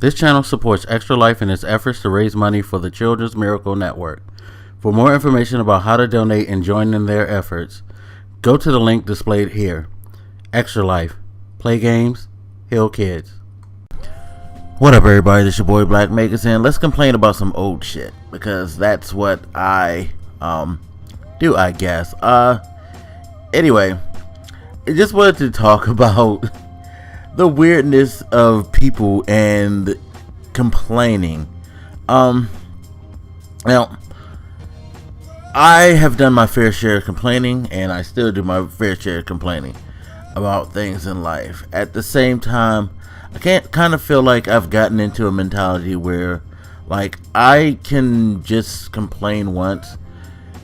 This channel supports Extra Life in its efforts to raise money for the Children's Miracle Network. For more information about how to donate and join in their efforts, go to the link displayed here. Extra Life. Play games, heal kids. What up, everybody? This your boy Black Makers, and let's complain about some old shit, because that's what I do, I guess. Anyway, I just wanted to talk about the weirdness of people and complaining. Now, I have done my fair share of complaining, and I still do my fair share of complaining about things in life. At the same time, I can't kind of feel like I've gotten into a mentality where, like, I can just complain once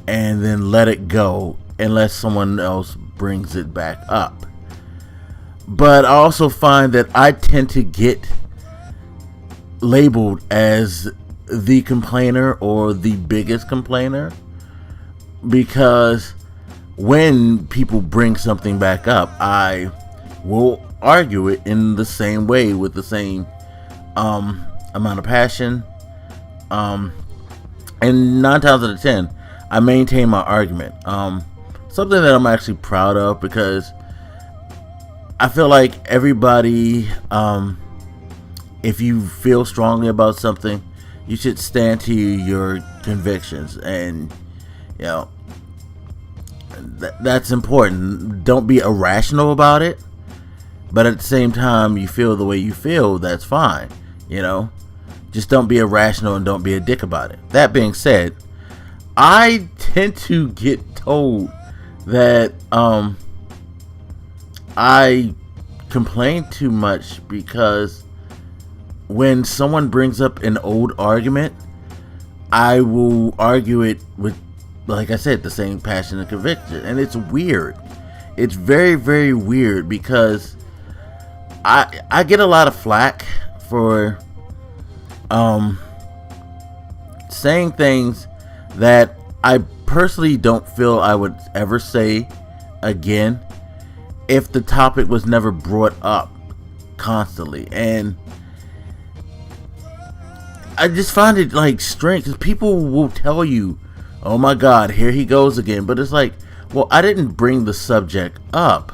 and then let it go unless someone else brings it back up. But I also find that I tend to get labeled as the complainer or the biggest complainer, because when people bring something back up, I will argue it in the same way with the same amount of passion, and 9 times out of 10 I maintain my argument. Something that I'm actually proud of, because I feel like everybody, if you feel strongly about something, you should stand to your convictions, and you know, that's important. Don't be irrational about it, but at the same time, you feel the way you feel, that's fine. You know, just don't be irrational and don't be a dick about it. That being said, I tend to get told that I complain too much, because when someone brings up an old argument, I will argue it with, like I said, the same passion and conviction. And it's weird. It's very, very weird, because I get a lot of flack for saying things that I personally don't feel I would ever say again if the topic was never brought up constantly. And I just find it like strange, because people will tell you, oh my god, here he goes again. But it's like, well, I didn't bring the subject up.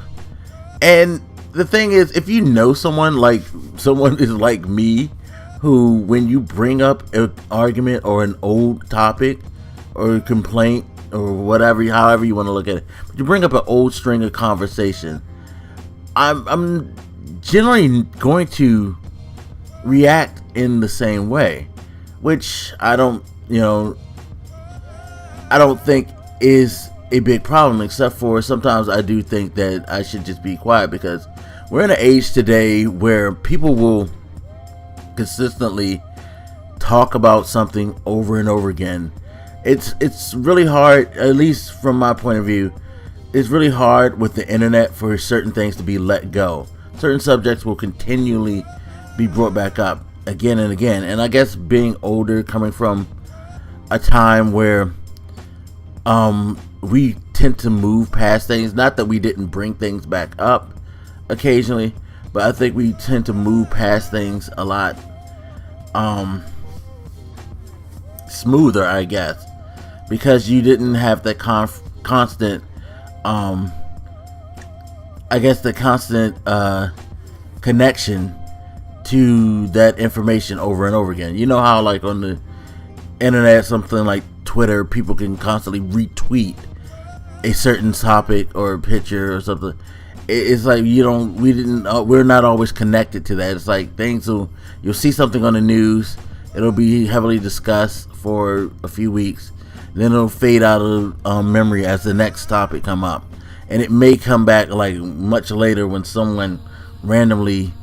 And the thing is, if you know someone is like me, who, when you bring up an argument or an old topic or a complaint or whatever, however you want to look at it, but you bring up an old string of conversation, I'm generally going to react in the same way, which I don't think is a big problem, except for sometimes I do think that I should just be quiet, because we're in an age today where people will consistently talk about something over and over again. It's really hard, at least from my point of view, it's really hard with the internet for certain things to be let go. Certain subjects will continually be brought back up again and again. And I guess being older, coming from a time where we tend to move past things, not that we didn't bring things back up occasionally, but I think we tend to move past things a lot smoother, I guess, because you didn't have that constant connection to that information over and over again. You know how, like, on the internet, something like Twitter, people can constantly retweet a certain topic or a picture or something. It's like we're not always connected to that. It's like you'll see something on the news, it'll be heavily discussed for a few weeks, then it'll fade out of memory as the next topic come up, and it may come back like much later when someone randomly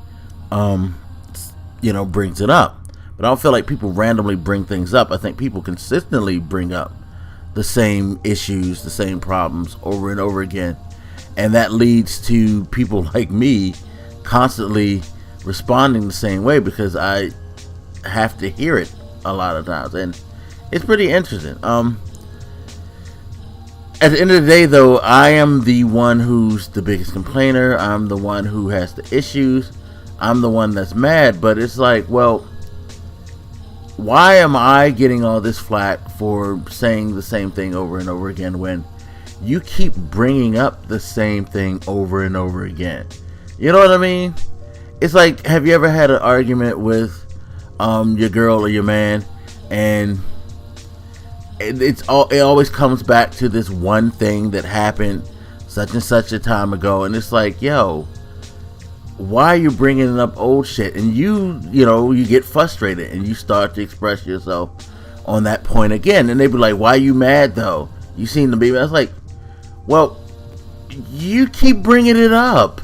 brings it up. But I don't feel like people randomly bring things up. I think people consistently bring up the same issues, the same problems over and over again. And that leads to people like me constantly responding the same way, because I have to hear it a lot of times. And it's pretty interesting. At the end of the day, though, I am the one who's the biggest complainer. I'm the one who has the issues. I'm the one that's mad. But it's like, well, why am I getting all this flack for saying the same thing over and over again when you keep bringing up the same thing over and over again? You know what I mean? It's like, have you ever had an argument with your girl or your man, and it always comes back to this one thing that happened such and such a time ago, and it's like, yo, why are you bringing up old shit? And you get frustrated and you start to express yourself on that point again, and they be like, why are you mad though? You seen the baby? I was like, well, you keep bringing it up,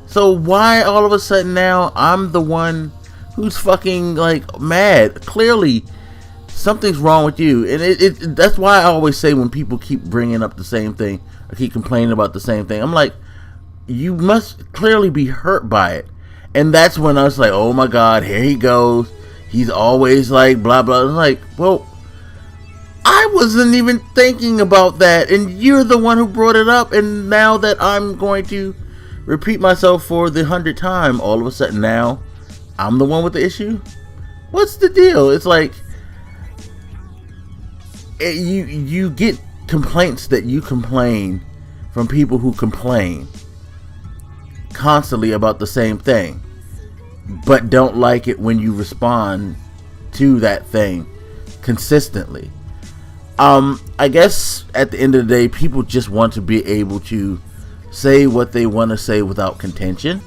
so why all of a sudden now I'm the one who's fucking like mad? Clearly something's wrong with you. And that's why I always say, when people keep bringing up the same thing or keep complaining about the same thing, I'm like, you must clearly be hurt by it. And that's when I was like, oh my god, here he goes, he's always like blah blah. I'm like, well, I wasn't even thinking about that, and you're the one who brought it up, and now that I'm going to repeat myself for the 100th time, all of a sudden now I'm the one with the issue? What's the deal? It's like, you get complaints that you complain from people who complain constantly about the same thing, but don't like it when you respond to that thing consistently. I guess at the end of the day, people just want to be able to say what they want to say without contention.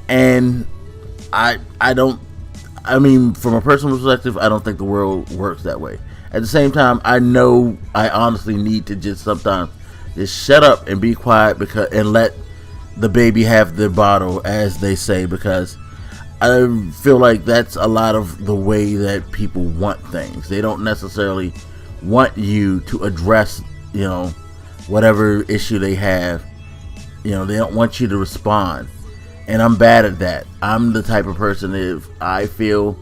And I mean, from a personal perspective, I don't think the world works that way. At the same time, I know I honestly need to just sometimes just shut up and be quiet, and let the baby have the bottle, as they say, because I feel like that's a lot of the way that people want things. They don't necessarily want you to address, whatever issue they have. They don't want you to respond. And I'm bad at that. I'm the type of person, if I feel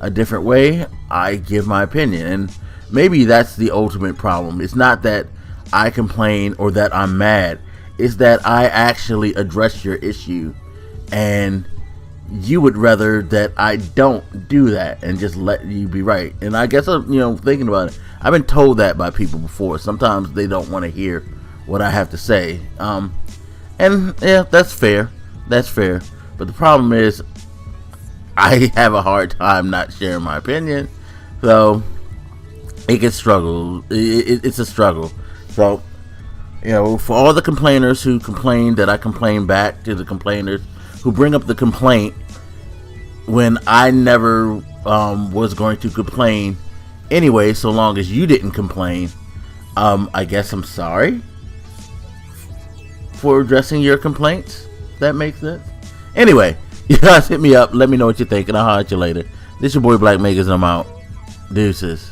a different way, I give my opinion. And maybe that's the ultimate problem. It's not that I complain or that I'm mad. It's that I actually address your issue, and you would rather that I don't do that and just let you be right. And I guess I'm, thinking about it, I've been told that by people before. Sometimes they don't want to hear what I have to say. And yeah, that's fair. That's fair. But the problem is, I have a hard time not sharing my opinion. So it gets struggle. It's a struggle. So, for all the complainers who complain that I complain back to the complainers who bring up the complaint when I never was going to complain anyway, so long as you didn't complain, I guess I'm sorry for addressing your complaints. That makes sense. Anyway, you guys hit me up. Let me know what you think, and I'll holler at you later. This your boy Black Megas, and I'm out. Deuces.